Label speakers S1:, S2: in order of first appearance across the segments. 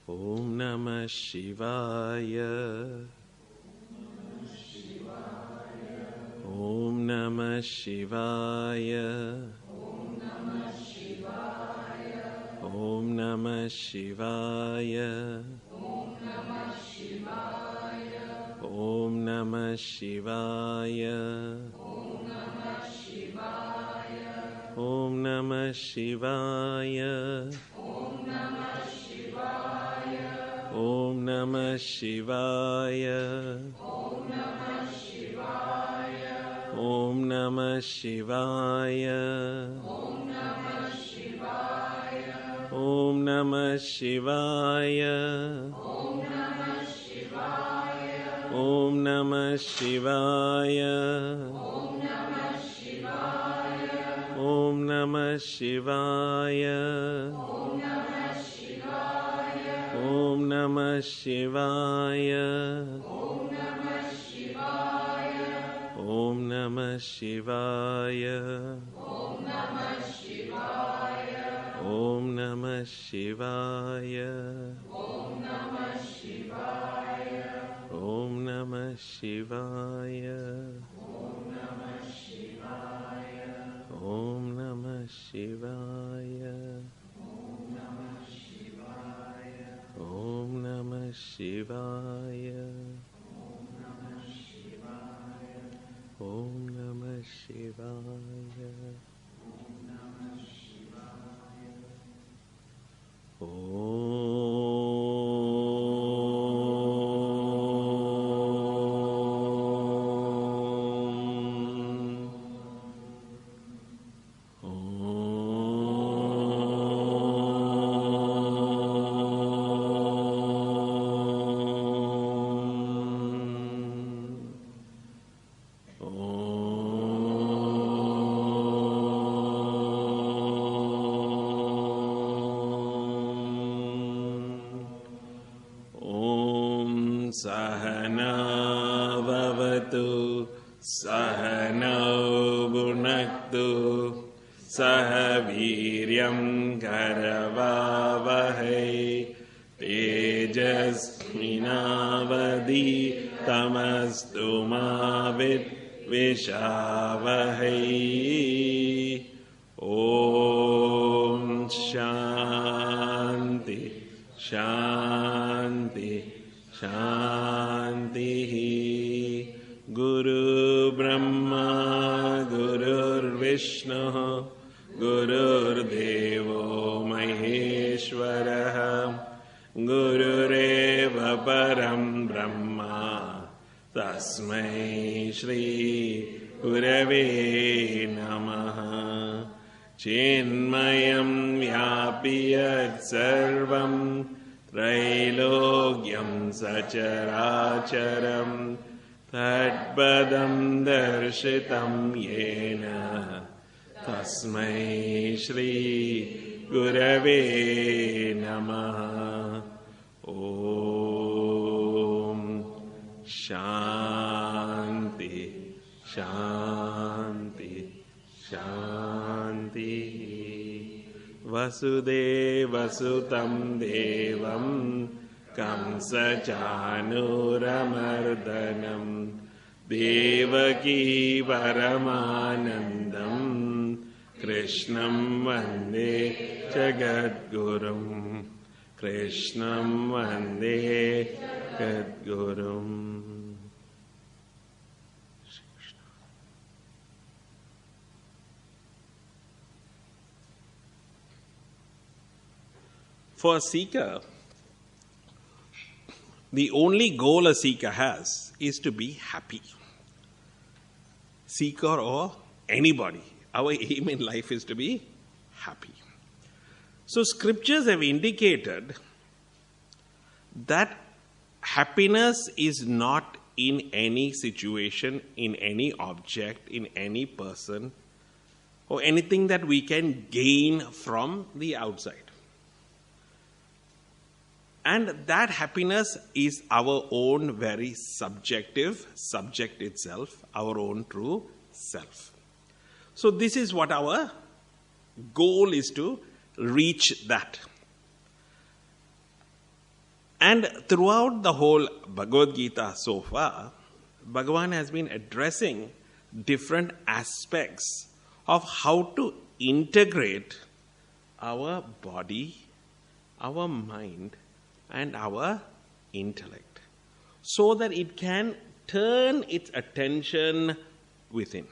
S1: Om Namah Shivaya. Om Namah Shivaya. Om Namah Shivaya. Om Namah Shivaya. Om Namah Shivaya. Om Namah Shivaya. Om Namah Shivaya. Om Namah Shivaya. Om Namah Shivaya. Om Namah Shivaya. Om Namah Shivaya. Om Namah Shivaya. Om Namah Shivaya. Om Namah Shivaya. Om Namah Shivaya. Om Namah Shivaya. Om Namah Shivaya. Sahana Vavatu Sahana Bhunaktu Sahaviryam Karavavahai Tejasminavadi Tamastu Mavit Vishavahai. Om Shanti Shanti Shanti. Guru Brahma Gurur Vishnu Gurur Devo Maheshwara Gurureva Param Brahma Tasmai Shri Gurave Namaha. Chinmayam Vyapiyat Sarvam Trailogyam Sacharacharam Tatpadam Darshitam Yena Tasmai Shri Gurave Namaha. Om Shanti Shanti Shanti. Vasudeva Sutam Devam Kamsa Chanuramardanam Devaki Paramanandam Krishnam Vande Jagadgurum. Krishnam Vande Jagadgurum. For a seeker, the only goal a seeker has is to be happy. Seeker or anybody, our aim in life is to be happy. So scriptures have indicated that happiness is not in any situation, in any object, in any person, or anything that we can gain from the outside. And that happiness is our own very subjective subject itself, our own true self. So this is what our goal is, to reach that. And throughout the whole Bhagavad Gita so far, Bhagavan has been addressing different aspects of how to integrate our body, our mind, and our intellect so that it can turn its attention within.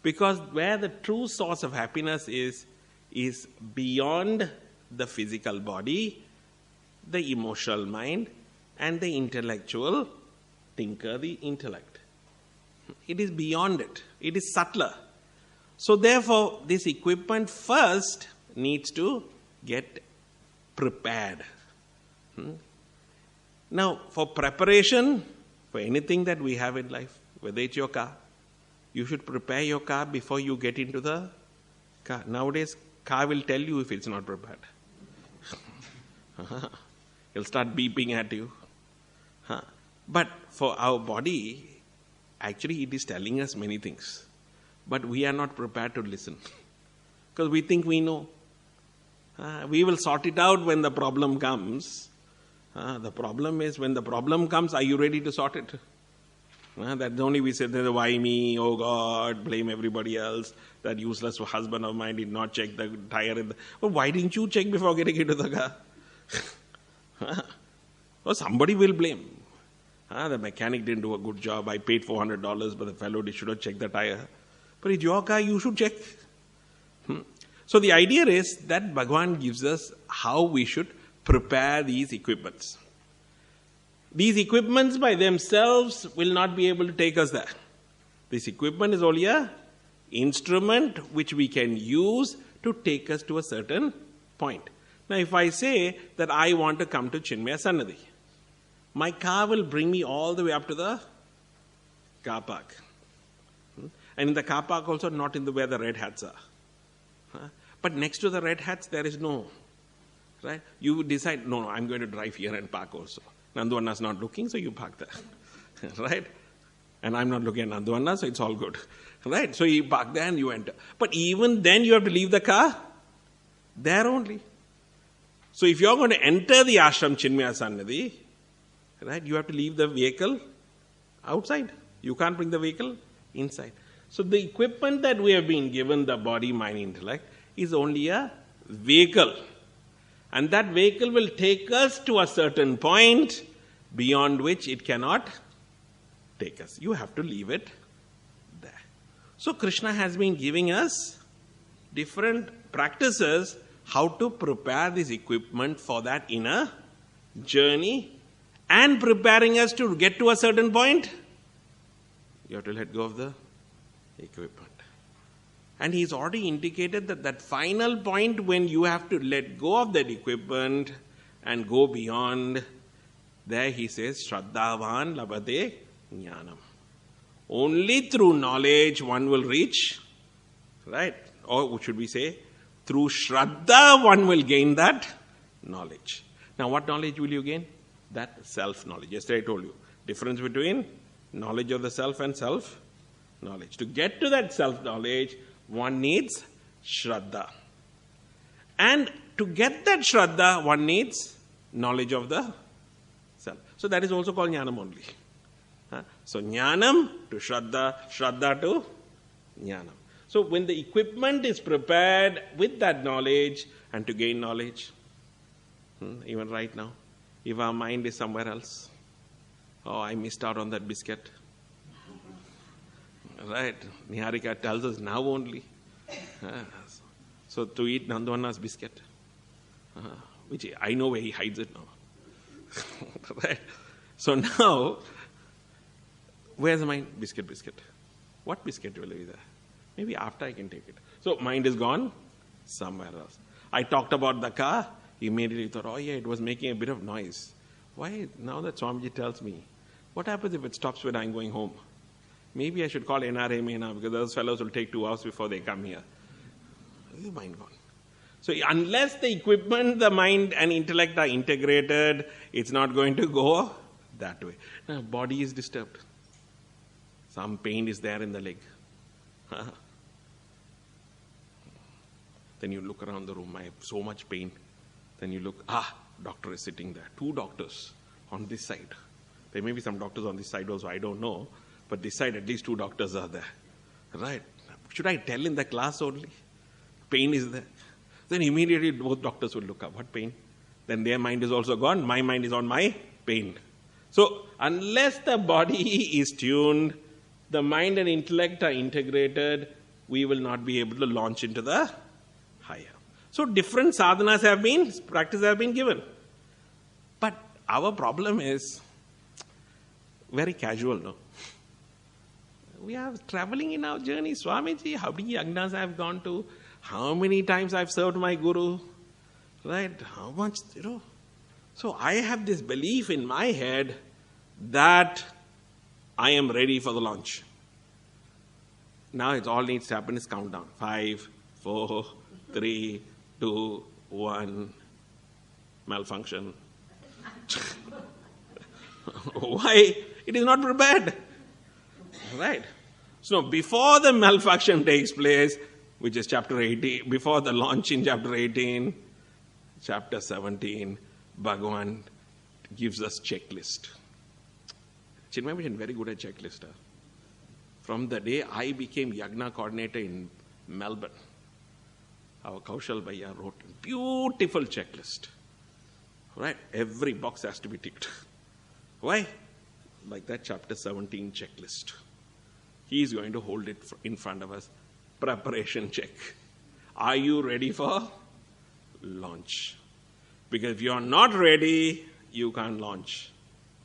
S1: Because where the true source of happiness is beyond the physical body, the emotional mind, and the intellectual thinker, the intellect. It is beyond it. It is subtler. So therefore, this equipment first needs to get prepared. Now, for preparation, for anything that we have in life, whether it's your car, you should prepare your car before you get into the car. Nowadays, car will tell you if it's not prepared. It'll start beeping at you. But for our body, actually it is telling us many things. But we are not prepared to listen. Because we think we know. We will sort it out when the problem comes. The problem is when the problem comes, are you ready to sort it? That's only we say, why me, oh God, blame everybody else. That useless husband of mine did not check the tire. Well, why didn't you check before getting into the car? Well, somebody will blame. The mechanic didn't do a good job. I paid $400, but the fellow should have checked the tire. But it's your car, you should check. So the idea is that Bhagavan gives us how we should prepare these equipments. These equipments by themselves will not be able to take us there. This equipment is only an instrument which we can use to take us to a certain point. Now, if I say that I want to come to Chinmaya Sannadhi, my car will bring me all the way up to the car park. And in the car park also not in the where the red hats are. But next to the red hats there is no. Right? You decide, no, I'm going to drive here and park also. Nandu is not looking, so you park there. Right? And I'm not looking at Nandu, so it's all good. Right? So you park there and you enter. But even then you have to leave the car there only. So if you're going to enter the ashram Chinmaya Sannadhi, right, you have to leave the vehicle outside. You can't bring the vehicle inside. So the equipment that we have been given, the body, mind, intellect, is only a vehicle. And that vehicle will take us to a certain point beyond which it cannot take us. You have to leave it there. So Krishna has been giving us different practices how to prepare this equipment for that inner journey and preparing us to get to a certain point. You have to let go of the equipment. And he's already indicated that final point when you have to let go of that equipment and go beyond, there he says, Shraddhavan labhate jnanam. Only through knowledge one will reach, right? Or should we say, through Shraddha one will gain that knowledge. Now what knowledge will you gain? That self-knowledge. Yesterday I told you, difference between knowledge of the self and self-knowledge. To get to that self-knowledge, one needs Shraddha. And to get that Shraddha, one needs knowledge of the self. So that is also called Jnanam only. So Jnanam to Shraddha, Shraddha to Jnanam. So when the equipment is prepared with that knowledge and to gain knowledge, even right now, if our mind is somewhere else, oh, I missed out on that biscuit. Right? Niharika tells us now only. So to eat Nanduanna's biscuit, which I know where he hides it now. Right? So now, where's the mind? Biscuit. What biscuit will be there? Maybe after I can take it. So mind is gone somewhere else. I talked about the car. He immediately thought, oh yeah, it was making a bit of noise. Why? Now that Swamiji tells me, what happens if it stops when I'm going home? Maybe I should call NRMA now because those fellows will take 2 hours before they come here. Your mind gone. So unless the equipment, the mind and intellect are integrated, it's not going to go that way. Now, body is disturbed. Some pain is there in the leg. Then you look around the room, I have so much pain. Then you look, doctor is sitting there. 2 doctors on this side. There may be some doctors on this side also, I don't know. But this side, at least 2 doctors are there. Right? Should I tell in the class only? Pain is there. Then immediately both doctors will look up. What pain? Then their mind is also gone. My mind is on my pain. So, unless the body is tuned, the mind and intellect are integrated, we will not be able to launch into the higher. So, different sadhanas practices have been given. But our problem is very casual, no? We are traveling in our journey. Swamiji, how many yagnas I have gone to? How many times I have served my guru? Right? How much, So I have this belief in my head that I am ready for the launch. Now it all needs to happen is countdown. 5, 4, 3, 2, 1. Malfunction. Why? It is not prepared. Right? So before the malfunction takes place, which is chapter 18, before the launch in chapter 18, chapter 17, Bhagavan gives us checklist. Chinmay is very good at checklist. From the day I became Yagna coordinator in Melbourne, our Kaushal Bhaiya wrote a beautiful checklist. Right? Every box has to be ticked. Why? Like that chapter 17 checklist. He is going to hold it in front of us. Preparation check. Are you ready for launch? Because if you are not ready, you can't launch.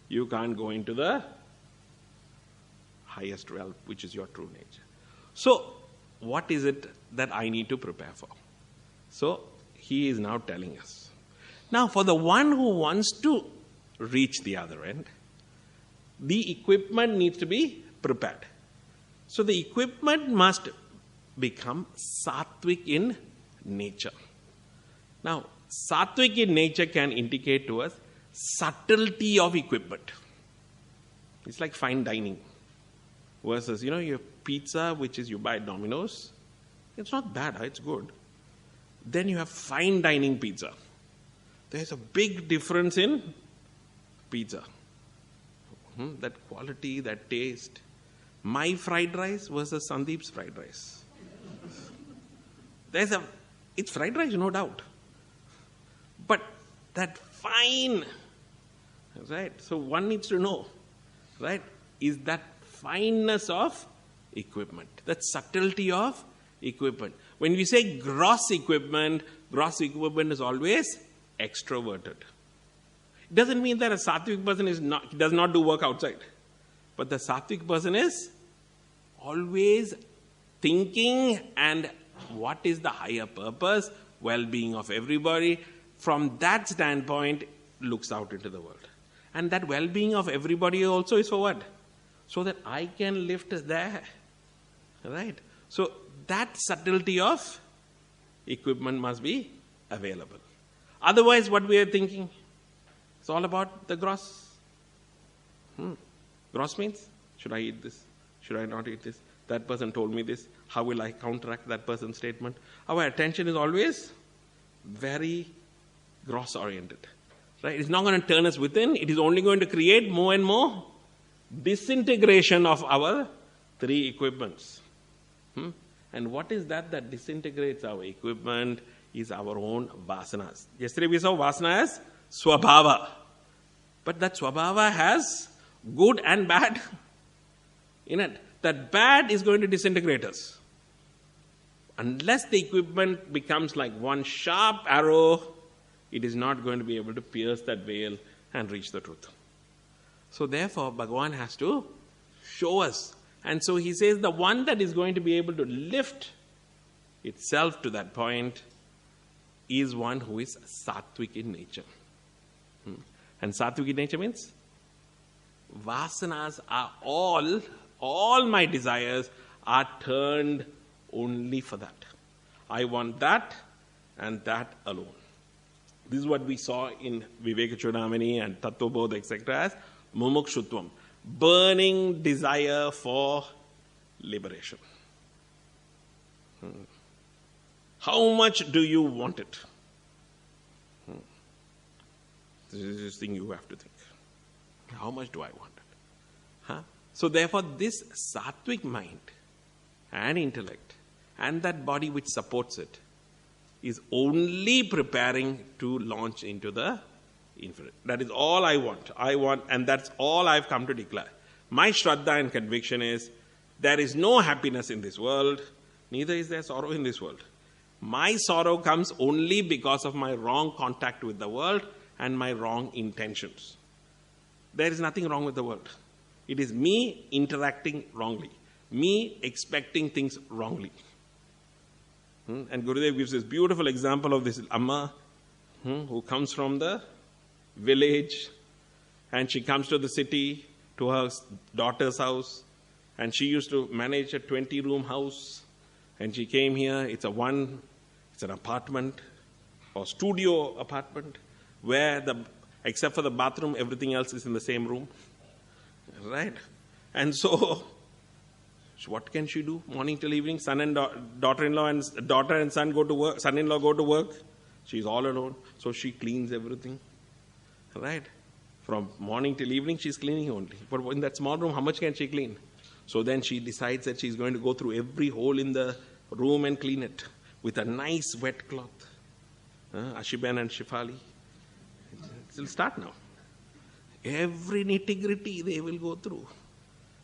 S1: You can't go into the highest realm, which is your true nature. So, what is it that I need to prepare for? So, he is now telling us. Now, for the one who wants to reach the other end, the equipment needs to be prepared. So, the equipment must become sattvic in nature. Now, sattvic in nature can indicate to us subtlety of equipment. It's like fine dining. Versus, your pizza, which is you buy at Domino's, it's not bad, it's good. Then you have fine dining pizza. There's a big difference in pizza. That quality, that taste. My fried rice versus Sandeep's fried rice. It's fried rice, no doubt. But that fine, right? So one needs to know, right? Is that fineness of equipment, that subtlety of equipment. When we say gross equipment is always extroverted. It doesn't mean that a sattvic person does not do work outside. But the sattvic person is always thinking and what is the higher purpose, well-being of everybody. From that standpoint, looks out into the world. And that well-being of everybody also is for what? So that I can lift there. Right? So that subtlety of equipment must be available. Otherwise, what we are thinking? It's all about the gross. Gross means, should I eat this? Should I not eat this? That person told me this. How will I counteract that person's statement? Our attention is always very gross-oriented. Right? It's not going to turn us within. It is only going to create more and more disintegration of our 3 equipments. And what is that disintegrates our equipment is our own vasanas. Yesterday we saw vasana as swabhava. But that swabhava has good and bad in it. That bad is going to disintegrate us. Unless the equipment becomes like one sharp arrow, it is not going to be able to pierce that veil and reach the truth. So therefore, Bhagavan has to show us. And so he says the one that is going to be able to lift itself to that point is one who is sattvic in nature. And sattvic in nature means vasanas are all my desires are turned only for that. I want that and that alone. This is what we saw in Viveka Chudamani and Tattvabodha, etc. as mumukshutvam, burning desire for liberation. How much do you want it? This is this thing you have to think. How much do I want it? Huh? So therefore, this sattvic mind and intellect and that body which supports it is only preparing to launch into the infinite. That is all I want. And that's all I've come to declare. My Shraddha and conviction is, there is no happiness in this world, neither is there sorrow in this world. My sorrow comes only because of my wrong contact with the world and my wrong intentions. There is nothing wrong with the world. It is me interacting wrongly, me expecting things wrongly. And Gurudev gives this beautiful example of this Amma who comes from the village and she comes to the city, to her daughter's house, and she used to manage a 20-room house, and she came here. It's an apartment or studio apartment where except for the bathroom, everything else is in the same room. Right? And so what can she do? Morning till evening, son and daughter-in-law and daughter and son go to work, son-in-law go to work. She's all alone. So she cleans everything. Right? From morning till evening, she's cleaning only. But in that small room, how much can she clean? So then she decides that she's going to go through every hole in the room and clean it with a nice wet cloth. Ashiben and Shifali. It'll start now. Every nitty-gritty they will go through.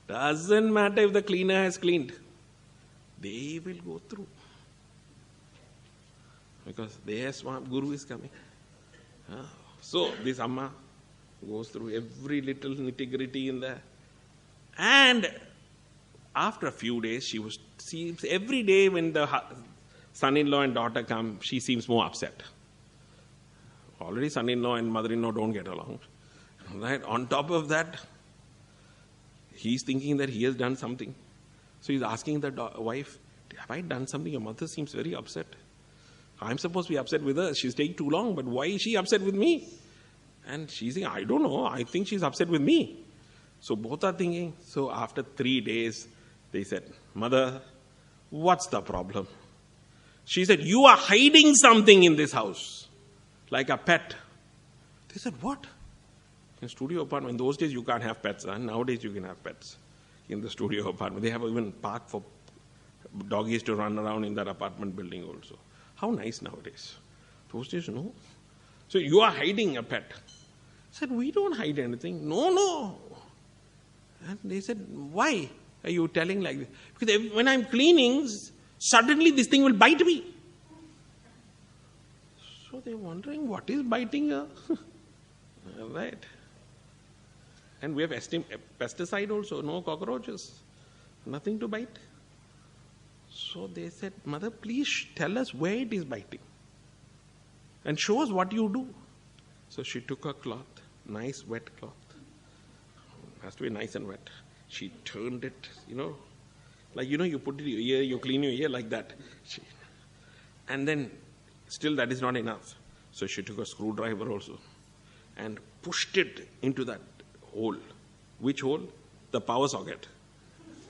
S1: Doesn't matter if the cleaner has cleaned. They will go through. Because their Guru is coming. So this Amma goes through every little nitty-gritty in there. And after a few days, seems every day when the son-in-law and daughter come, she seems more upset. Already son-in-law and mother-in-law don't get along. Right? On top of that, he's thinking that he has done something. So he's asking the wife, have I done something? Your mother seems very upset. I'm supposed to be upset with her. She's taking too long, but why is she upset with me? And she's saying, I don't know. I think she's upset with me. So both are thinking. So after 3 days, they said, Mother, what's the problem? She said, you are hiding something in this house, like a pet. They said, what? In studio apartment, in those days you can't have pets. Nowadays you can have pets in the studio apartment. They have even park for doggies to run around in that apartment building also. How nice nowadays. Those days, no. So you are hiding a pet. I said, we don't hide anything. No. And they said, why are you telling like this? Because when I'm cleaning, suddenly this thing will bite me. So they're wondering, what is biting her? Right. And we have pesticide also, no cockroaches, nothing to bite. So they said, Mother, please tell us where it is biting. And show us what you do. So she took a cloth, nice wet cloth. Has to be nice and wet. She turned it, like, you put it in your ear, you clean your ear like that. And then, still that is not enough. So she took a screwdriver also and pushed it into that hole. Which hole? The power socket.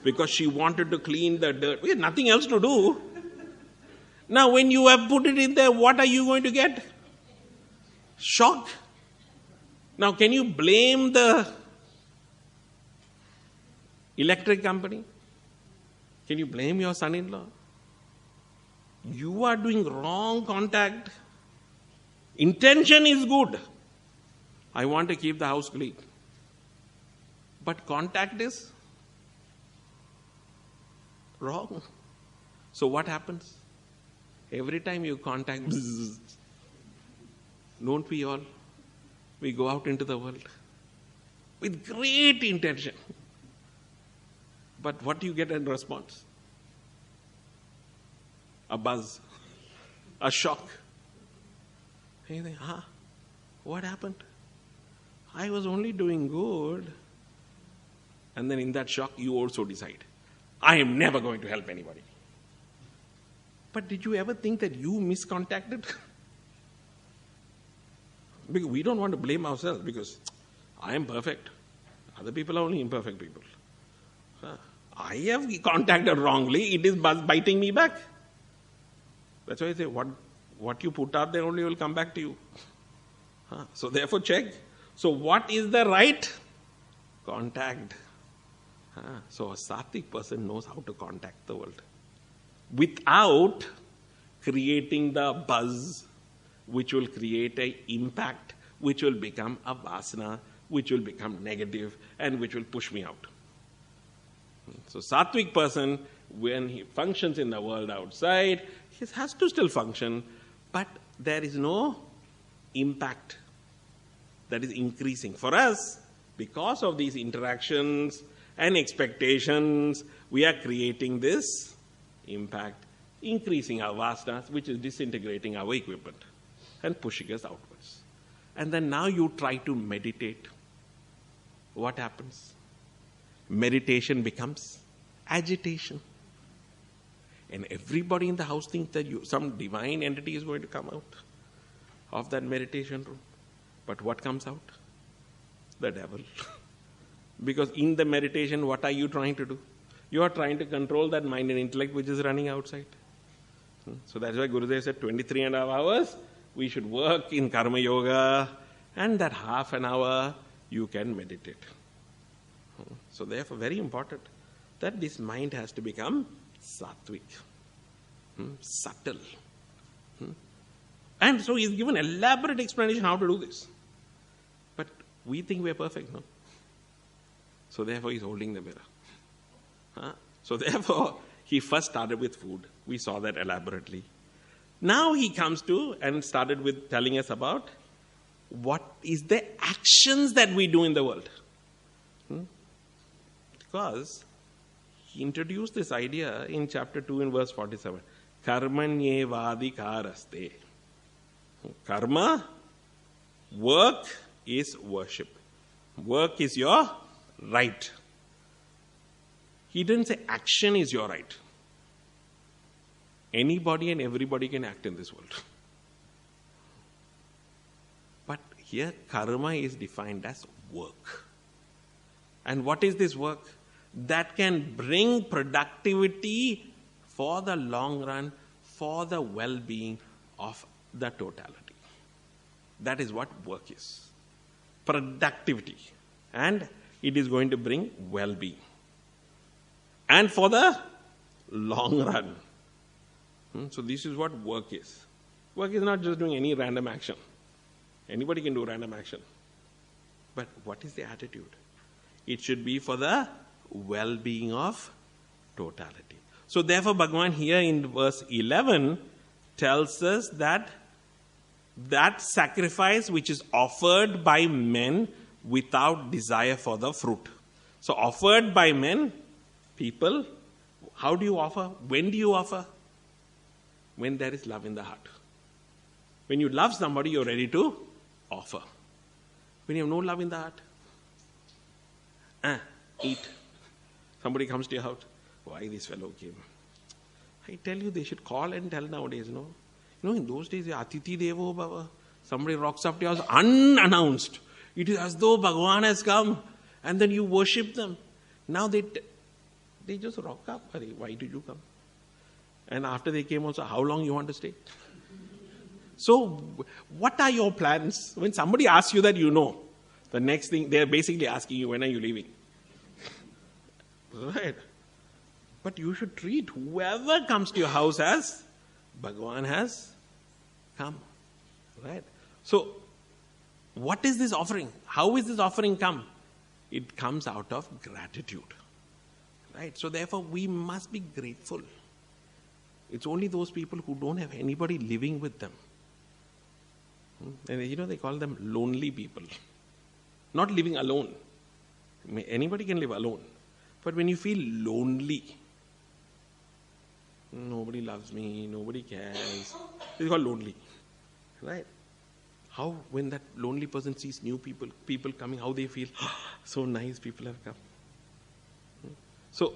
S1: Because she wanted to clean the dirt. We had nothing else to do. Now when you have put it in there, what are you going to get? Shock. Now can you blame the electric company? Can you blame your son-in-law? You are doing wrong contact. Intention is good. I want to keep the house clean. But contact is wrong. So what happens? Every time you contact, bzzz, don't we all? We go out into the world with great intention. But what do you get in response? A buzz, a shock. And you think, what happened? I was only doing good. And then in that shock, you also decide, I am never going to help anybody. But did you ever think that you miscontacted? Because we don't want to blame ourselves because I am perfect. Other people are only imperfect people. I have contacted wrongly. It is biting me back. That's why I say, what you put out there only will come back to you. So therefore check. So what is the right contact? So a sattvic person knows how to contact the world without creating the buzz which will create an impact, which will become a vasana, which will become negative, and which will push me out. So sattvic person, when he functions in the world outside, he has to still function, but there is no impact that is increasing. For us, because of these interactions and expectations, we are creating this impact, increasing our vasanas, which is disintegrating our equipment and pushing us outwards. And then now you try to meditate. What happens? Meditation becomes agitation. And everybody in the house thinks that some divine entity is going to come out of that meditation room. But what comes out? The devil. Because in the meditation, what are you trying to do? You are trying to control that mind and intellect which is running outside. So that's why Gurudev said 23.5 hours, we should work in karma yoga, and that half an hour you can meditate. So therefore, very important that this mind has to become sattvic, subtle. And so he's given elaborate explanation how to do this. But we think we're perfect, no? So therefore he's holding the mirror. So therefore he first started with food. We saw that elaborately. Now he comes to and started with telling us about what is the actions that we do in the world. Because he introduced this idea in chapter 2 in verse 47. Karmanyevadikaraste. Karma, work is worship. Work is your right. He didn't say action is your right. Anybody and everybody can act in this world. But here karma is defined as work. And what is this work? That can bring productivity for the long run, for the well-being of the totality. That is what work is. Productivity. And it is going to bring well-being. And for the long run. So this is what work is. Work is not just doing any random action. Anybody can do random action. But what is the attitude? It should be for the well-being of totality. So therefore Bhagavan here in verse 11 tells us that that sacrifice which is offered by men without desire for the fruit. So offered by men, people, how do you offer? When do you offer? When there is love in the heart. When you love somebody, you're ready to offer. When you have no love in the heart, eat. Somebody comes to your house, why this fellow came? I tell you, they should call and tell nowadays, no? You know, in those days, Atiti Devo Bhava, somebody rocks up to your house unannounced. It is as though Bhagavan has come, and then you worship them. Now they just rock up. Why did you come? And after they came also, how long you want to stay? So, what are your plans? When somebody asks you that, you know. The next thing, they're basically asking you, when are you leaving? Right. But you should treat whoever comes to your house as Bhagavan has come. Right. So, what is this offering? How is this offering come? It comes out of gratitude. Right. So, therefore, we must be grateful. It's only those people who don't have anybody living with them. And you know, they call them lonely people. Not living alone. Anybody can live alone. But when you feel lonely, nobody loves me, nobody cares, it's called lonely. Right? How, when that lonely person sees new people coming, how they feel, so nice people have come. So,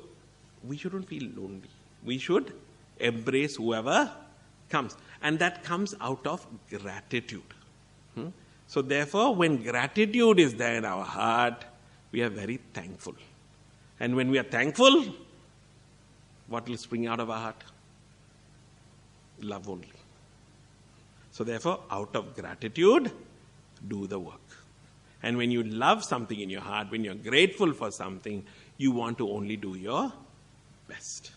S1: we shouldn't feel lonely. We should embrace whoever comes. And that comes out of gratitude. So therefore, when gratitude is there in our heart, we are very thankful. And when we are thankful, what will spring out of our heart? Love only. So therefore, out of gratitude, do the work. And when you love something in your heart, when you're grateful for something, you want to only do your best.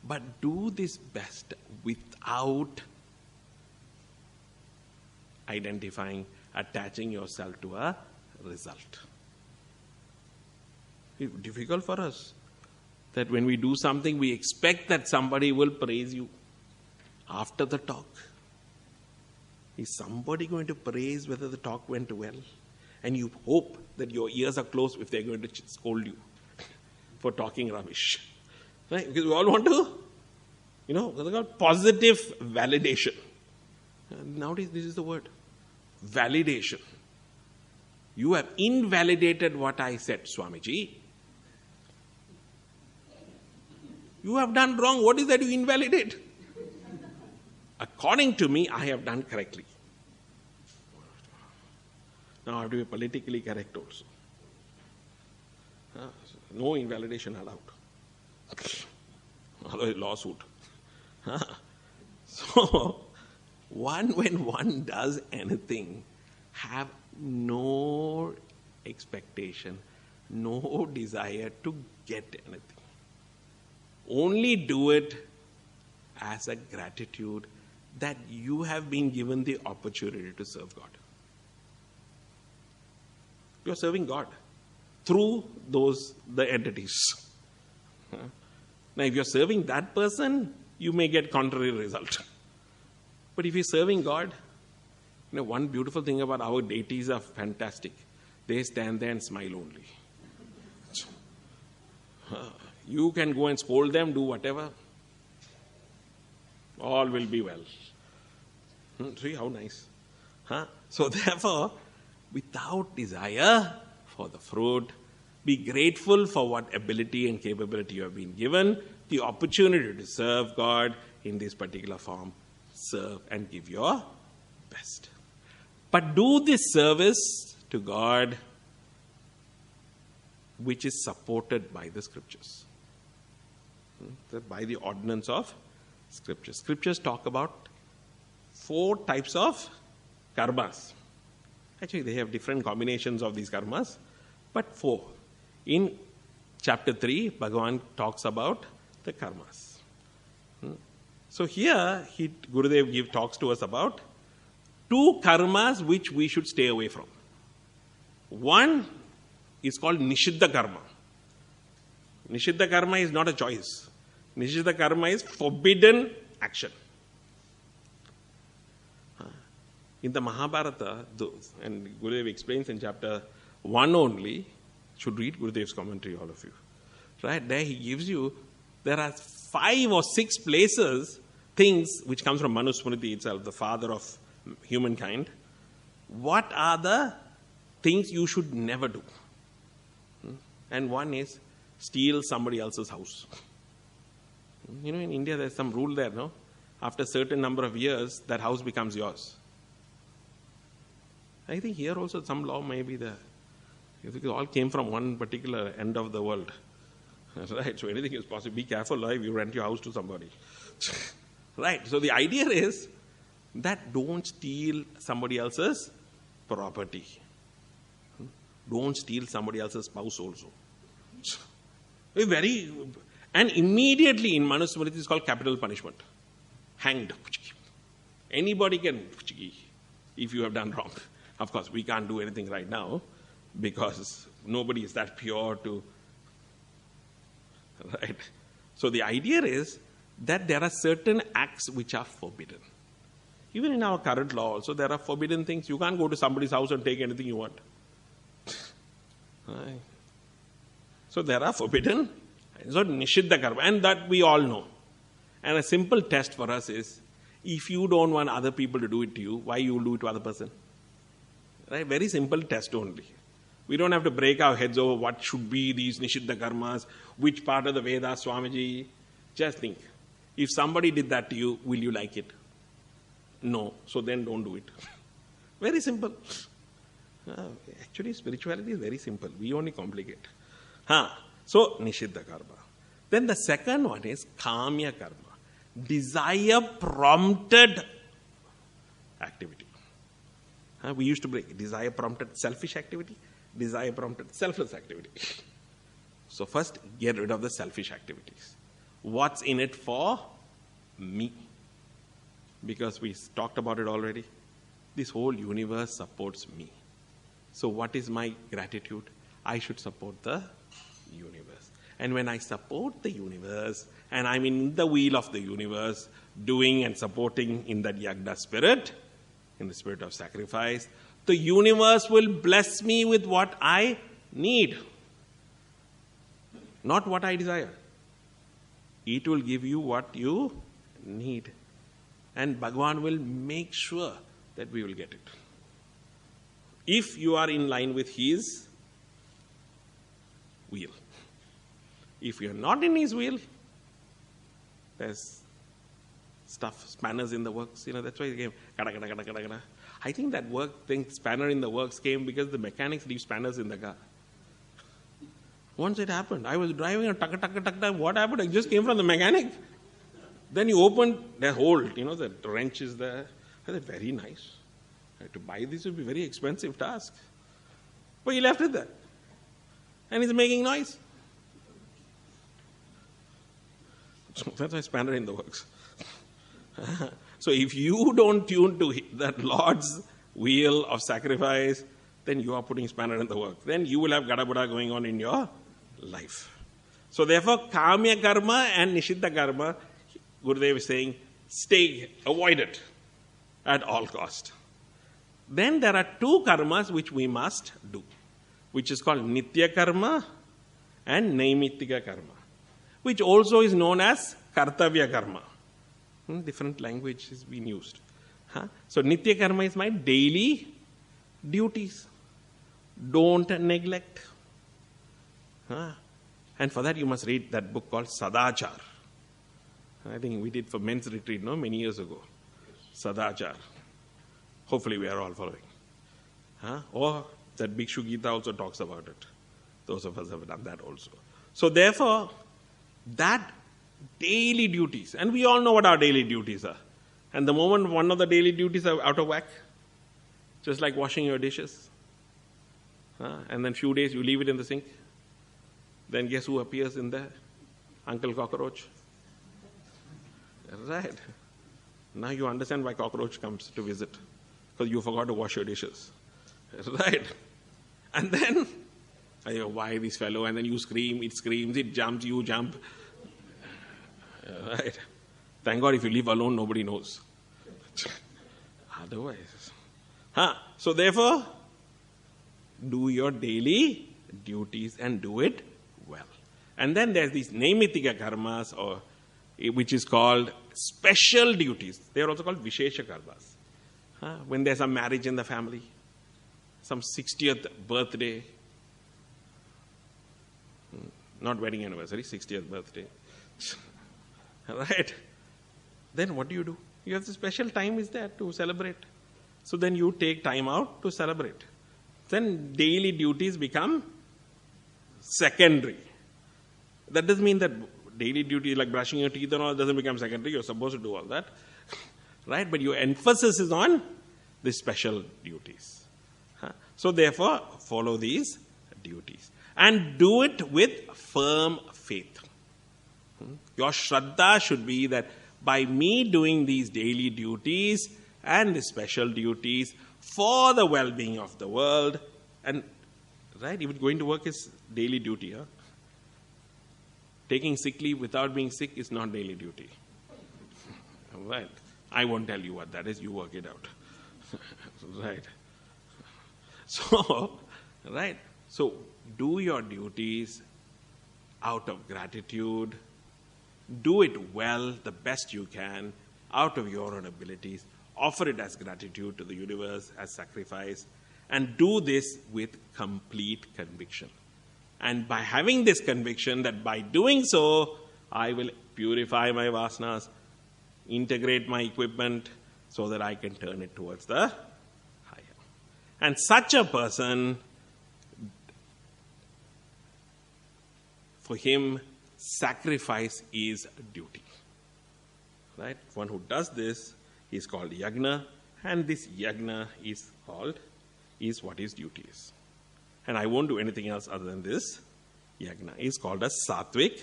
S1: But do this best without identifying, attaching yourself to a result. It's difficult for us that when we do something, we expect that somebody will praise you after the talk. Is somebody going to praise whether the talk went well? And you hope that your ears are closed if they're going to scold you for talking rubbish. Right? Because we all want to, what's it called? Positive validation. Nowadays, this is the word. Validation. You have invalidated what I said, Swamiji. You have done wrong. What is that you invalidate? According to me, I have done correctly. Now I have to be politically correct also. No invalidation allowed. Otherwise, lawsuit. So, when one does anything, have no expectation, no desire to get anything. Only do it as a gratitude that you have been given the opportunity to serve God. You are serving God through the entities. Now, if you're serving that person, you may get contrary result. But if you're serving God, one beautiful thing about our deities are fantastic. They stand there and smile only. You can go and scold them, do whatever. All will be well. See how nice. So therefore, without desire for the fruit, be grateful for what ability and capability you have been given, the opportunity to serve God in this particular form. Serve and give your best. But do this service to God which is supported by the scriptures. By the ordinance of scriptures. Scriptures talk about 4 types of karmas. Actually, they have different combinations of these karmas, but 4. In chapter 3, Bhagavan talks about the karmas. So here, Gurudev talks to us about 2 karmas which we should stay away from. One is called Nishiddha karma. Nishiddha karma is not a choice. Nishiddha karma is forbidden action. In the Mahabharata, and Gurudev explains in chapter 1 only, should read Gurudev's commentary, all of you. Right? There he gives you, there are 5 or 6 places, things which comes from Manusmriti itself, the father of humankind. What are the things you should never do? And one is steal somebody else's house. In India there's some rule there, no? After a certain number of years, that house becomes yours. I think here also some law may be there. It all came from one particular end of the world. Right? So anything is possible. Be careful if you rent your house to somebody. Right? So the idea is that don't steal somebody else's property. Don't steal somebody else's spouse also. And immediately in Manusmriti it's called capital punishment. Hanged. Anybody can, if you have done wrong. Of course, we can't do anything right now because nobody is that pure to... Right? So the idea is that there are certain acts which are forbidden. Even in our current law also, there are forbidden things. You can't go to somebody's house and take anything you want. Right? So there are forbidden. So Nishiddha karma, and that we all know. And a simple test for us is, if you don't want other people to do it to you, why you will do it to other person? Right? Very simple test only. We don't have to break our heads over what should be these Nishiddha karmas, which part of the Vedas, Swamiji. Just think. If somebody did that to you, will you like it? No. So then don't do it. Very simple. Actually, spirituality is very simple. We only complicate. So, Nishiddha karma. Then the second one is Kamya karma. Desire prompted activity. We used to break desire prompted selfish activity, desire prompted selfless activity. So first, get rid of the selfish activities. What's in it for me? Because we talked about it already. This whole universe supports me. So what is my gratitude? I should support the universe. And when I support the universe, and I'm in the wheel of the universe, doing and supporting in that yagna spirit, in the spirit of sacrifice, the universe will bless me with what I need, not what I desire. It will give you what you need. And Bhagavan will make sure that we will get it. If you are in line with his will. If you are not in his will, there's stuff, spanners in the works. That's why it came. Kada, kada, kada, kada, kada. I think that spanner in the works came because the mechanics leave spanners in the car. Once it happened, I was driving and taka. What happened? It just came from the mechanic. Then you opened the hole, the wrench is there. I said, very nice. To buy this would be a very expensive task. But he left it there. And he's making noise. So that's why spanner in the works. So if you don't tune to that Lord's wheel of sacrifice, then you are putting spanner in the works. Then you will have gada-bada going on in your life. So therefore, kamya karma and nishiddha karma, Gurudev is saying, avoid it at all cost. Then there are two karmas which we must do, which is called nitya karma and naimittika karma, which also is known as kartavya karma. Different language is being used. So nitya karma is my daily duties. Don't neglect. And for that you must read that book called Sadachar. I think we did for men's retreat, many years ago. Sadachar. Hopefully we are all following. Or that Bhikshu Gita also talks about it. Those of us have done that also. So therefore, that daily duties, and we all know what our daily duties are. And the moment one of the daily duties are out of whack, just like washing your dishes, and then few days you leave it in the sink, then guess who appears in there? Uncle Cockroach. Right. Now you understand why cockroach comes to visit. Because you forgot to wash your dishes. Right. And then, why this fellow? And then you scream, it screams, it jumps, you jump. Right. Thank God if you live alone, nobody knows. Otherwise. So therefore, do your daily duties and do it well. And then there's these naimittika karmas, which is called special duties. They are also called vishesha karmas. When there's a marriage in the family, some 60th birthday, not wedding anniversary, 60th birthday. Right? Then what do? You have the special time is there to celebrate. So then you take time out to celebrate. Then daily duties become secondary. That doesn't mean that daily duty like brushing your teeth and all doesn't become secondary. You're supposed to do all that. Right? But your emphasis is on the special duties. So therefore, follow these duties. And do it with firm faith. Your shraddha should be that by me doing these daily duties and the special duties for the well-being of the world, and right, even going to work is daily duty. Taking sick leave without being sick is not daily duty. Right. I won't tell you what that is. You work it out. Right. So, right. So, do your duties out of gratitude. Do it well, the best you can, out of your own abilities. Offer it as gratitude to the universe, as sacrifice. And do this with complete conviction. And by having this conviction that by doing so, I will purify my vasanas, integrate my equipment so that I can turn it towards the higher. And such a person, for him, sacrifice is duty. Right? One who does this is called yagna, and this yagna is called is what his duty is. And I won't do anything else other than this yagna. He's called a sattvic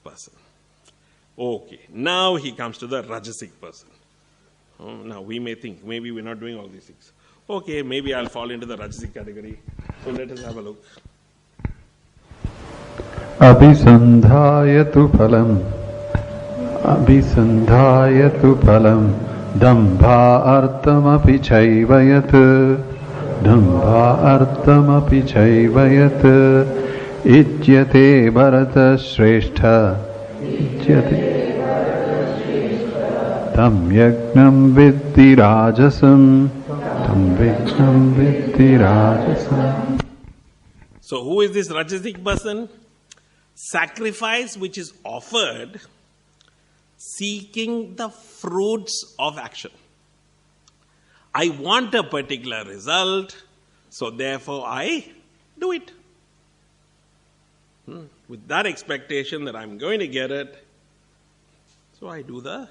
S1: person. Okay, now he comes to the rajasic person. Now we may think, maybe we're not doing all these things. Okay, maybe I'll fall into the rajasic category. So let us have a look.
S2: Abhisandhayatu phalam dambha artamapi chaivayat ijyate bharata shrestha tam yagnam viddhi rajasam.
S1: So who is this rajasic person? Sacrifice which is offered seeking the fruits of action. I want a particular result, so therefore I do it. With that expectation that I'm going to get it, so I do the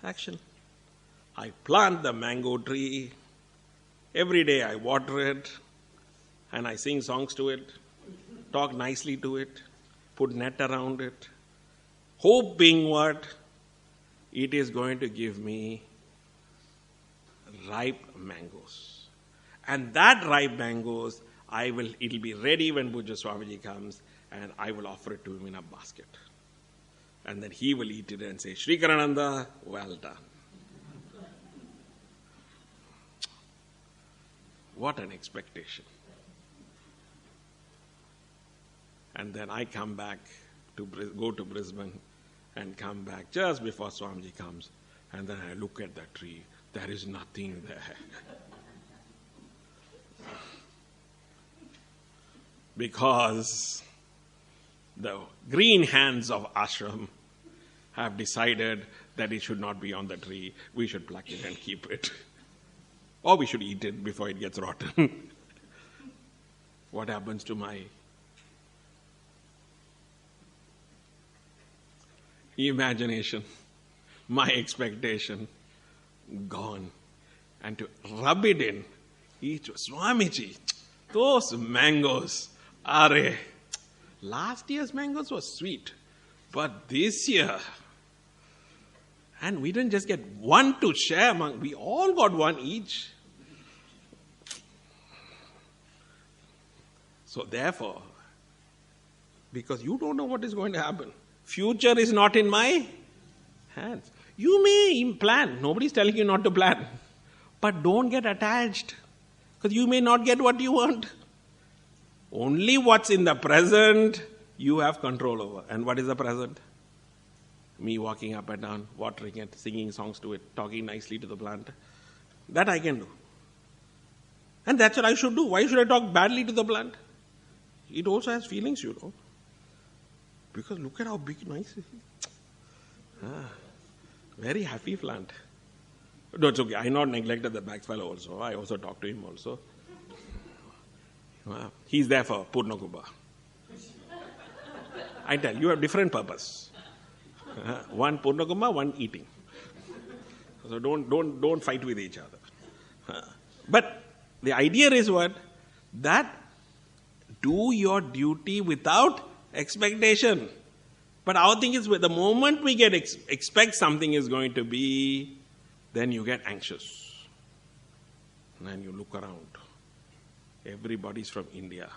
S1: action. I plant the mango tree. Every day I water it, and I sing songs to it, talk nicely to it, put net around it, hoping what? It is going to give me ripe mangoes. And that ripe mangoes, it'll be ready when Pujya Swamiji comes, and I will offer it to him in a basket. And then he will eat it and say, Shrikarananda, well done. What an expectation. And then I come back go to Brisbane and come back just before Swamiji comes. And then I look at that tree. There is nothing there. Because the green hands of ashram have decided that it should not be on the tree. We should pluck it and keep it. Or we should eat it before it gets rotten. What happens to my imagination, my expectation? Gone. And to rub it in, Swamiji, those mangoes, last year's mangoes were sweet, but this year, and we didn't just get one to share among, we all got one each. So therefore, because you don't know what is going to happen, future is not in my hands. You may plan, nobody's telling you not to plan, but don't get attached, because you may not get what you want. Only what's in the present you have control over. And what is the present? Me walking up and down, watering it, singing songs to it, talking nicely to the plant. That I can do. And that's what I should do. Why should I talk badly to the plant? It also has feelings, you know. Because look at how big, nice it is. Very happy plant. No, it's okay. I not neglected the back fellow also. I also talked to him also. He's there for Purna Kumbha. I tell you, have different purpose. One Purna Kumbha, one eating. So don't fight with each other. But the idea is what? That do your duty without expectation. But our thing is, the moment we get expect something is going to be, then you get anxious. And you look around. Everybody's from India.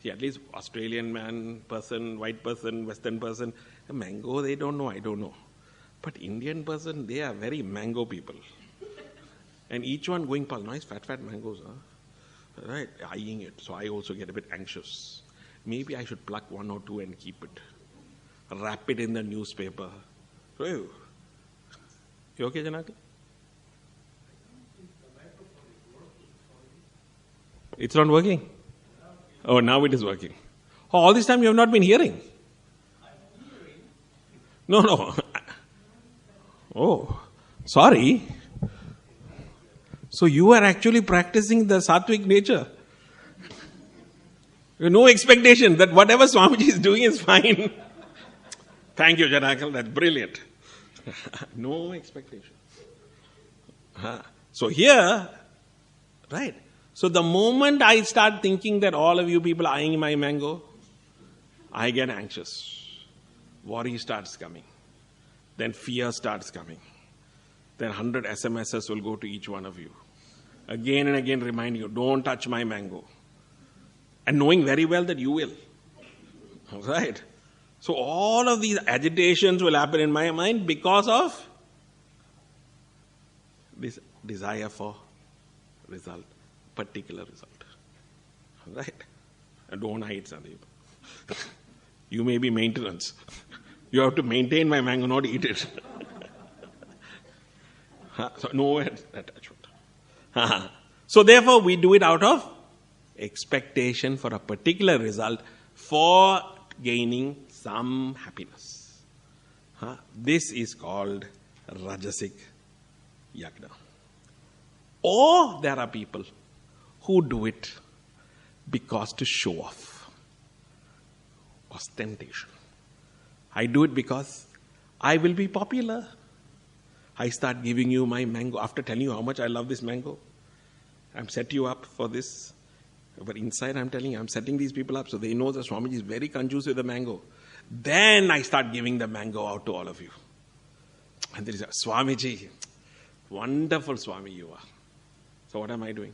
S1: See, at least Australian person, white person, Western person, mango, they don't know, I don't know. But Indian person, they are very mango people. And each one going, nice fat mangoes, huh? Right, eyeing it. So I also get a bit anxious. Maybe I should pluck one or two and keep it. Wrap it in the newspaper. So, you okay, Janaki? It's not working? Oh, now it is working. Oh, all this time you have not been hearing? No. Oh, sorry. So you are actually practicing the sattvic nature. No expectation that whatever Swamiji is doing is fine. Thank you, Janakal. That's brilliant. No expectation. So here, Right? So the moment I start thinking that all of you people are eyeing my mango, I get anxious. Worry starts coming. Then fear starts coming. Then 100 SMSs will go to each one of you. Again and again remind you, don't touch my mango. And knowing very well that you will. Right? So all of these agitations will happen in my mind because of this desire for result, particular result. Right? And don't hide, Sandeep. You may be maintenance. You have to maintain my mango, not eat it. So no attachment. So therefore we do it out of expectation for a particular result for gaining some happiness. This is called Rajasic Yagna. Or there are people who do it because to show off. Ostentation. I do it because I will be popular. I start giving you my mango. After telling you how much I love this mango, I'm set you up for this. But inside I'm telling you, I'm setting these people up so they know that Swamiji is very conjuice with the mango. Then I start giving the mango out to all of you. And there is a Swamiji, wonderful Swami you are. So what am I doing?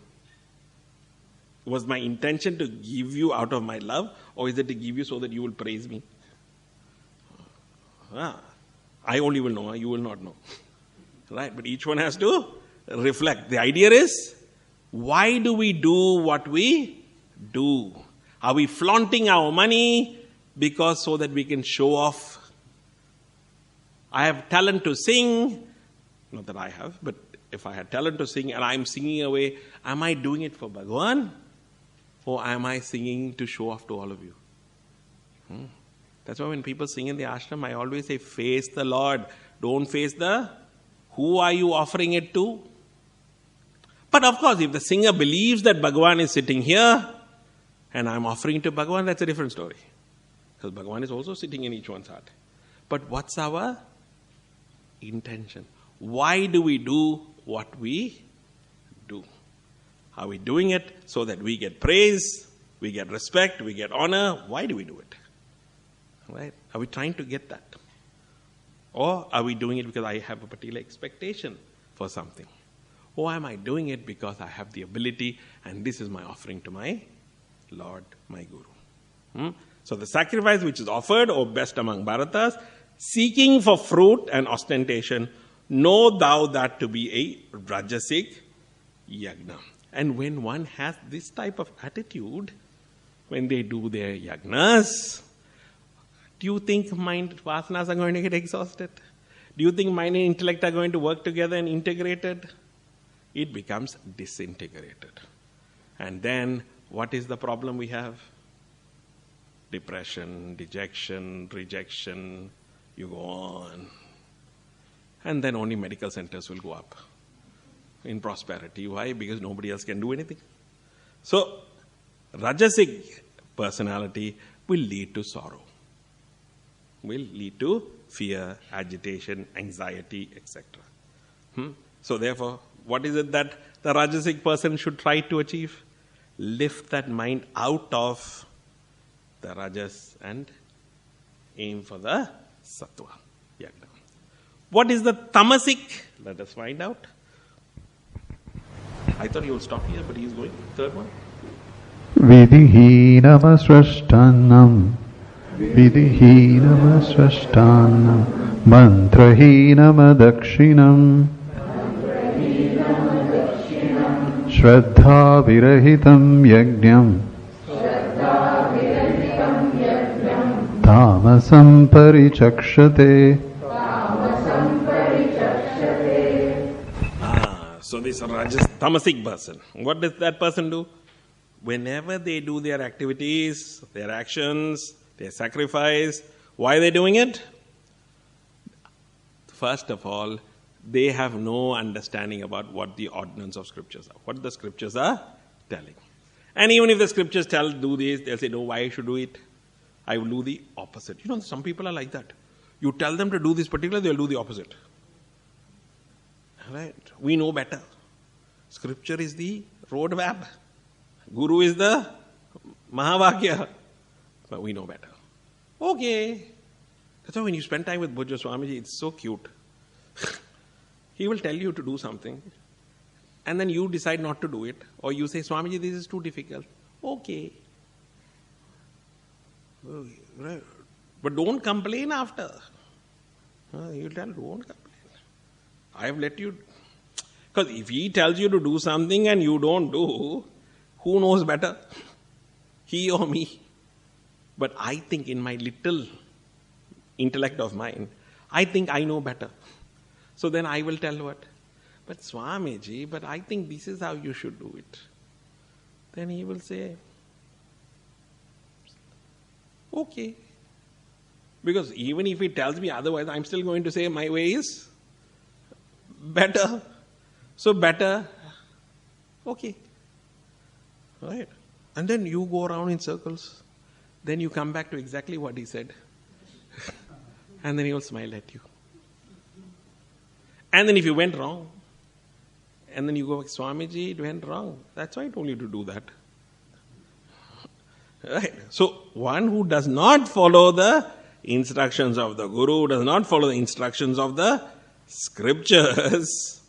S1: Was my intention to give you out of my love, or is it to give you so that you will praise me? I only will know, you will not know. Right? But each one has to reflect. The idea is, why do we do what we do? Are we flaunting our money because so that we can show off? I have talent to sing. Not that I have, but if I had talent to sing and I'm singing away, am I doing it for Bhagavan? Or am I singing to show off to all of you? That's why when people sing in the ashram, I always say, face the Lord. Don't face the, who are you offering it to? But of course, if the singer believes that Bhagavan is sitting here, and I'm offering to Bhagavan, that's a different story. Because Bhagavan is also sitting in each one's heart. But what's our intention? Why do we do what we do? Are we doing it so that we get praise, we get respect, we get honor? Why do we do it? Right? Are we trying to get that? Or are we doing it because I have a particular expectation for something? Or am I doing it because I have the ability and this is my offering to my Lord, my Guru? So the sacrifice which is offered, O best among Bharatas, seeking for fruit and ostentation, know thou that to be a Rajasic Yagna. And when one has this type of attitude, when they do their yagnas, do you think mind vasanas are going to get exhausted? Do you think mind and intellect are going to work together and integrated? It becomes disintegrated. And then what is the problem we have? Depression, dejection, rejection, you go on. And then only medical centers will go up in prosperity. Why? Because nobody else can do anything. So, Rajasic personality will lead to sorrow, will lead to fear, agitation, anxiety, etc. So therefore, what is it that the Rajasic person should try to achieve? Lift that mind out of the Rajas and aim for the Sattva Yagna. What is the Tamasic? Let us find out. I thought he would stop here, but he is going. Third one.
S2: Vidihinamasrashtanam Vidihinamasrashtanam Mantrahinamadakṣinam Shraddha virahitam yajñam Tamasam parichakshate.
S1: So this Tamasic person, what does that person do? Whenever they do their activities, their actions, their sacrifice, why are they doing it? First of all, they have no understanding about what the ordinance of scriptures are, what the scriptures are telling. And even if the scriptures tell, do this, they'll say, no, why I should do it? I will do the opposite. You know, some people are like that. You tell them to do this particular, they'll do the opposite. Right? We know better. Scripture is the roadmap. Guru is the Mahavakya. But we know better. Okay. That's why when you spend time with Bhujya Swamiji, it's so cute. He will tell you to do something. And then you decide not to do it. Or you say, Swamiji, this is too difficult. Okay. But don't complain after. You tell, don't complain. I have let you. Because if he tells you to do something and you don't do, who knows better? He or me? But I think in my little intellect of mine, I think I know better. So then I will tell what? But Swamiji, but I think this is how you should do it. Then he will say, okay. Because even if he tells me otherwise, I'm still going to say my way is better. So better, okay. Right. And then you go around in circles. Then you come back to exactly what he said. And then he will smile at you. And then if you went wrong, and then you go, Swamiji, it went wrong. That's why I told you to do that. Right. So one who does not follow the instructions of the Guru, does not follow the instructions of the scriptures,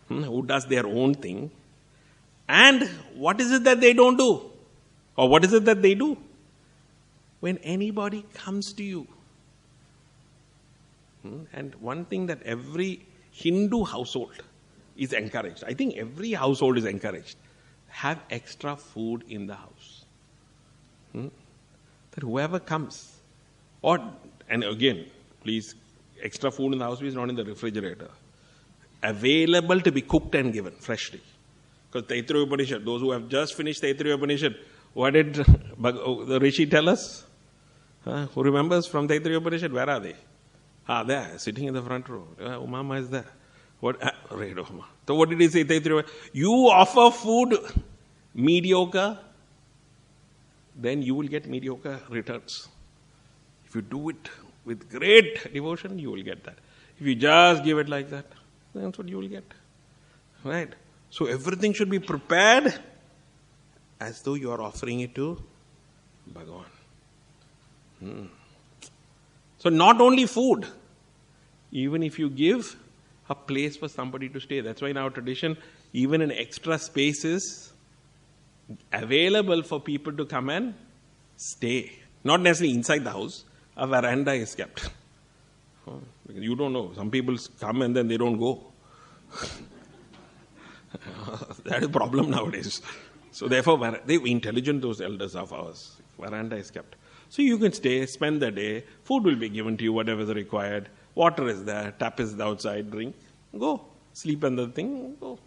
S1: who does their own thing, and what is it that they don't do? Or what is it that they do? When anybody comes to you, and one thing that every Hindu household is encouraged, I think every household is encouraged, have extra food in the house. That whoever comes, and again, please, extra food in the house is not in the refrigerator. Available to be cooked and given freshly. Because Taittiriya Upanishad, those who have just finished Taittiriya Upanishad, what did the Rishi tell us? Who remembers from Taittiriya Upanishad? Where are they? There, sitting in the front row. Umama is there. So what did he say, Taittiriya? You offer food mediocre, then you will get mediocre returns. If you do it with great devotion, you will get that. If you just give it like that, that's what you will get. Right? So everything should be prepared as though you are offering it to Bhagavan. So not only food, even if you give a place for somebody to stay. That's why in our tradition, even an extra space is available for people to come and stay. Not necessarily inside the house. A veranda is kept. Because you don't know. Some people come and then they don't go. That is a problem nowadays. So therefore, they were intelligent, those elders of ours. Veranda is kept. So you can stay, spend the day. Food will be given to you, whatever is required. Water is there. Tap is outside. Drink. Go. Sleep under the thing. Go.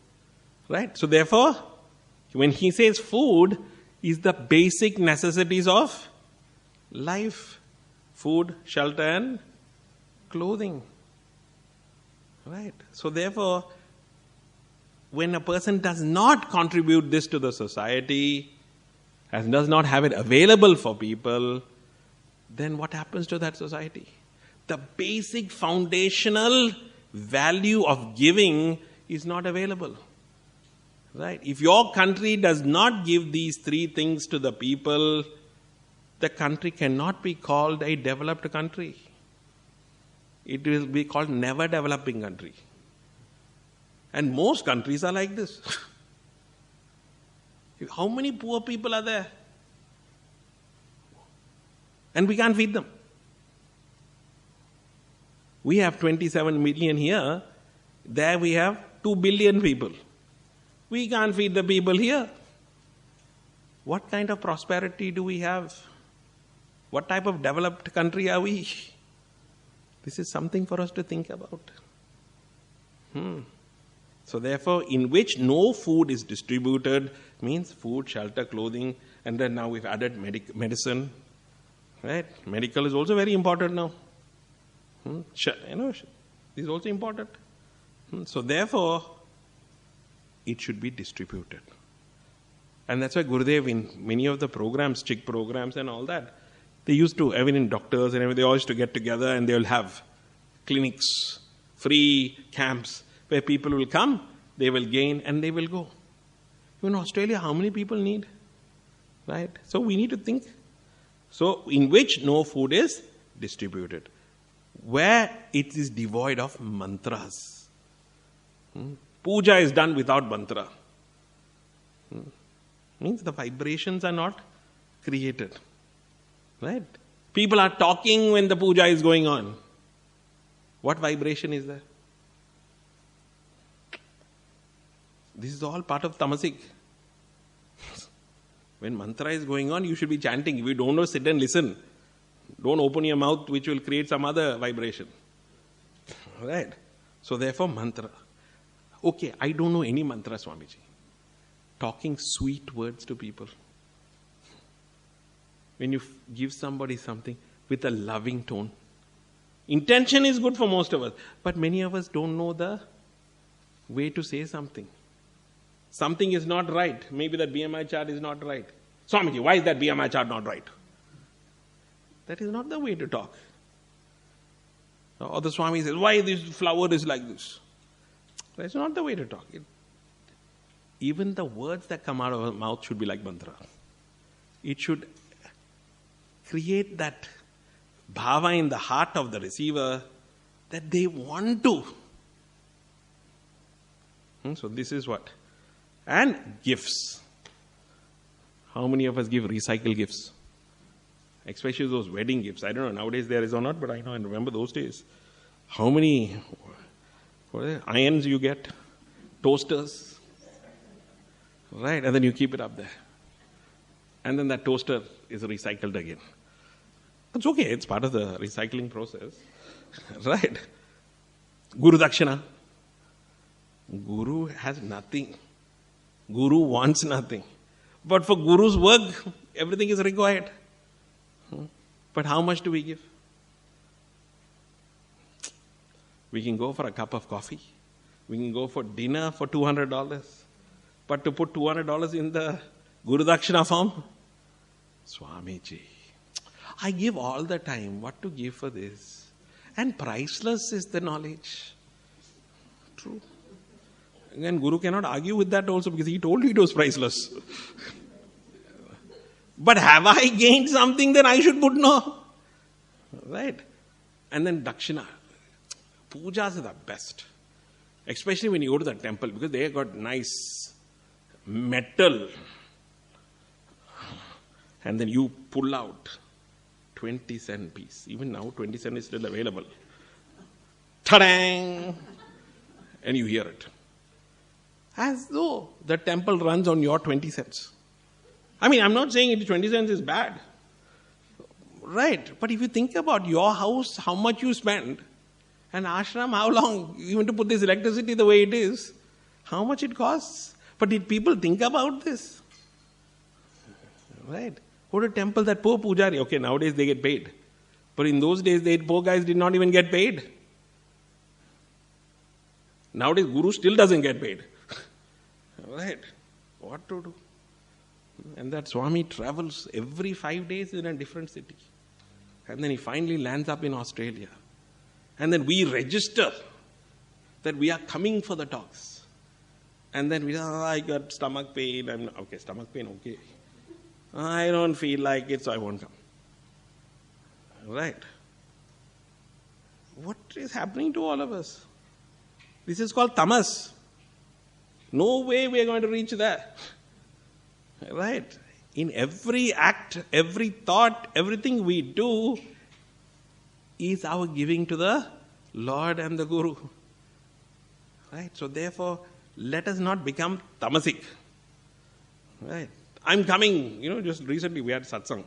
S1: Right? So therefore, when he says food is the basic necessities of life. Food, shelter and clothing. Right? So therefore, when a person does not contribute this to the society, and does not have it available for people, then what happens to that society? The basic foundational value of giving is not available. Right? If your country does not give these three things to the people, the country cannot be called a developed country. It will be called never developing country. And most countries are like this. How many poor people are there? And we can't feed them. We have 27 million here. There we have 2 billion people. We can't feed the people here. What kind of prosperity do we have? What type of developed country are we? This is something for us to think about. So therefore, in which no food is distributed means food, shelter, clothing, and then now we've added medicine. Right? Medical is also very important now. This is also important. So therefore, it should be distributed. And that's why Gurudev, in many of the programs, chick programs and all that, they used to, even in doctors and everything, they all used to get together and they'll have clinics, free camps, where people will come, they will gain and they will go. In Australia, how many people need? Right? So we need to think. So in which no food is distributed. Where it is devoid of mantras. Puja is done without mantra. Means the vibrations are not created. Right? People are talking when the puja is going on. What vibration is there? This is all part of tamasic. When mantra is going on, you should be chanting. If you don't know, sit and listen. Don't open your mouth, which will create some other vibration. Right? So therefore, mantra. Okay, I don't know any mantra, Swamiji. Talking sweet words to people. When you give somebody something with a loving tone. Intention is good for most of us. But many of us don't know the way to say something. Something is not right. Maybe that BMI chart is not right. Swamiji, why is that BMI chart not right? That is not the way to talk. Or the Swami says, why this flower is like this? That's not the way to talk. Even the words that come out of our mouth should be like mantra. It should create that bhava in the heart of the receiver that they want to. So this is what. And gifts. How many of us give recycle gifts? Especially those wedding gifts. I don't know nowadays there is or not, but I know and remember those days. How many irons you get? Toasters. Right? And then you keep it up there. And then that toaster is recycled again. It's okay. It's part of the recycling process. Right? Guru Dakshina. Guru has nothing. Guru wants nothing. But for Guru's work, everything is required. But how much do we give? We can go for a cup of coffee. We can go for dinner for $200. But to put $200 in the Guru Dakshina form? Swamiji, I give all the time. What to give for this? And priceless is the knowledge. True. And Guru cannot argue with that also because he told you it was priceless. But have I gained something, then I should put no. Right? And then Dakshina. Pujas are the best. Especially when you go to the temple because they have got nice metal. And then you pull out 20-cent piece. Even now 20 cent is still available. Ta-dang! And you hear it. As though the temple runs on your 20 cents. I mean, I'm not saying 20 cents is bad. Right. But if you think about your house, how much you spend, and ashram, how long, even to put this electricity the way it is, how much it costs. But did people think about this? Right. Go to temple, that poor pujari. Okay, nowadays they get paid. But in those days, the poor guys did not even get paid. Nowadays, Guru still doesn't get paid. Right. What to do? And that Swami travels every 5 days in a different city. And then he finally lands up in Australia. And then we register that we are coming for the talks. And then we say, I got stomach pain. Okay, stomach pain, okay. I don't feel like it, so I won't come. Right. What is happening to all of us? This is called tamas. No way we are going to reach there. Right? In every act, every thought, everything we do is our giving to the Lord and the Guru. Right? So therefore, let us not become tamasic. Right? I'm coming. Just recently we had satsang.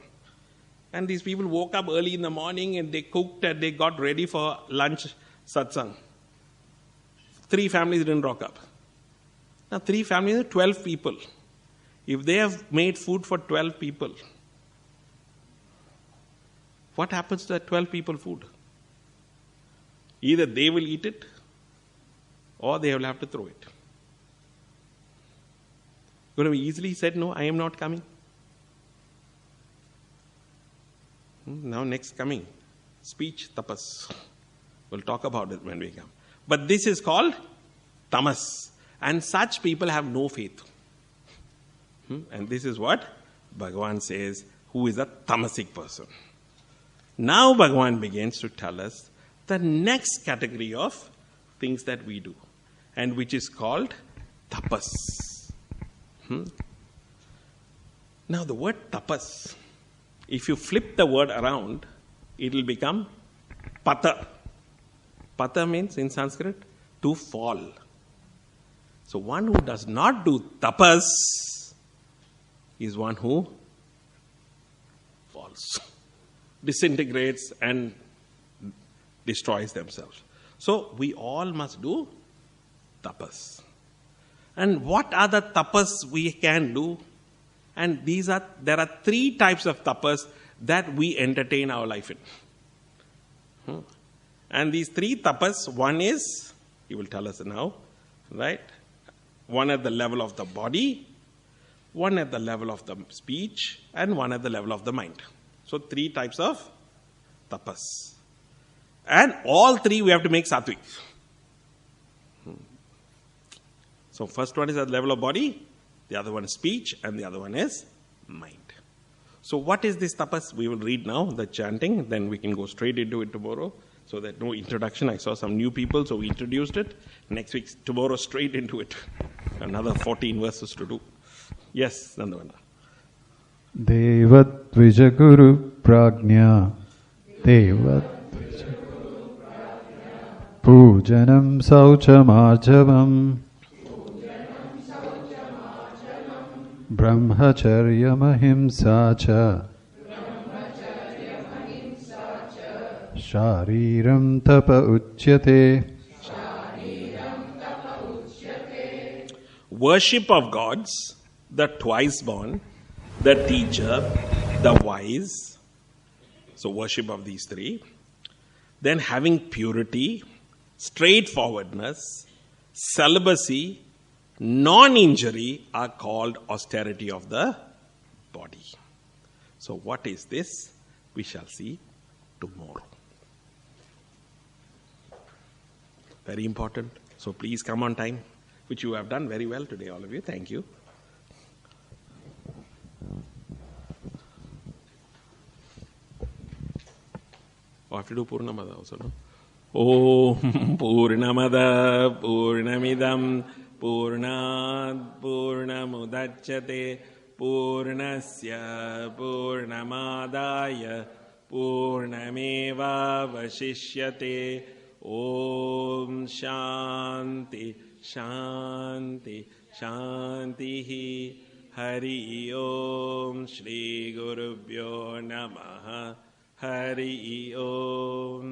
S1: And these people woke up early in the morning and they cooked and they got ready for lunch satsang. 3 families didn't rock up. Now 3 families are 12 people. If they have made food for 12 people, what happens to that 12 people food? Either they will eat it or they will have to throw it. Going to be easily said, no, I am not coming. Now next coming, speech tapas. We'll talk about it when we come. But this is called tamas. And such people have no faith. And this is what Bhagavan says, who is a tamasic person. Now Bhagavan begins to tell us the next category of things that we do, and which is called tapas. Now the word tapas, if you flip the word around, it will become pata. Pata means in Sanskrit to fall. So one who does not do tapas is one who falls, disintegrates and destroys themselves. So we all must do tapas. And what are the tapas we can do? And there are 3 types of tapas that we entertain our life in. And these 3 tapas, one is, he will tell us now, right? One at the level of the body, one at the level of the speech, and one at the level of the mind. So 3 types of tapas. And all 3 we have to make sattvic. So first one is at the level of body, the other one is speech, and the other one is mind. So what is this tapas? We will read now the chanting, then we can go straight into it tomorrow. So that no introduction. I saw some new people, so we introduced it. Next week, tomorrow, straight into it. Another 14 verses to do. Yes, Nandavana.
S2: Devat Vijaguru Prajna Devat Pujanam Sauchamarjavam Brahmacharya Mahimsacha Shariram Tapa Uchyate.
S1: Worship of gods, the twice born, the teacher, the wise. So worship of these 3. Then having purity, straightforwardness, celibacy, non-injury are called austerity of the body. So what is this? We shall see tomorrow. Very important. So please come on time, which you have done very well today, all of you. Thank you. Oh, I have to do Purnamada also, no? Om Purnamada Purnamidam Purnad Purnamudachyate Purnasya Purnamadaya Purnameva Vashishyate. Om Shanti Shanti Shantihi. Hari Om Shri Gurubhyo Namaha. Hari Om.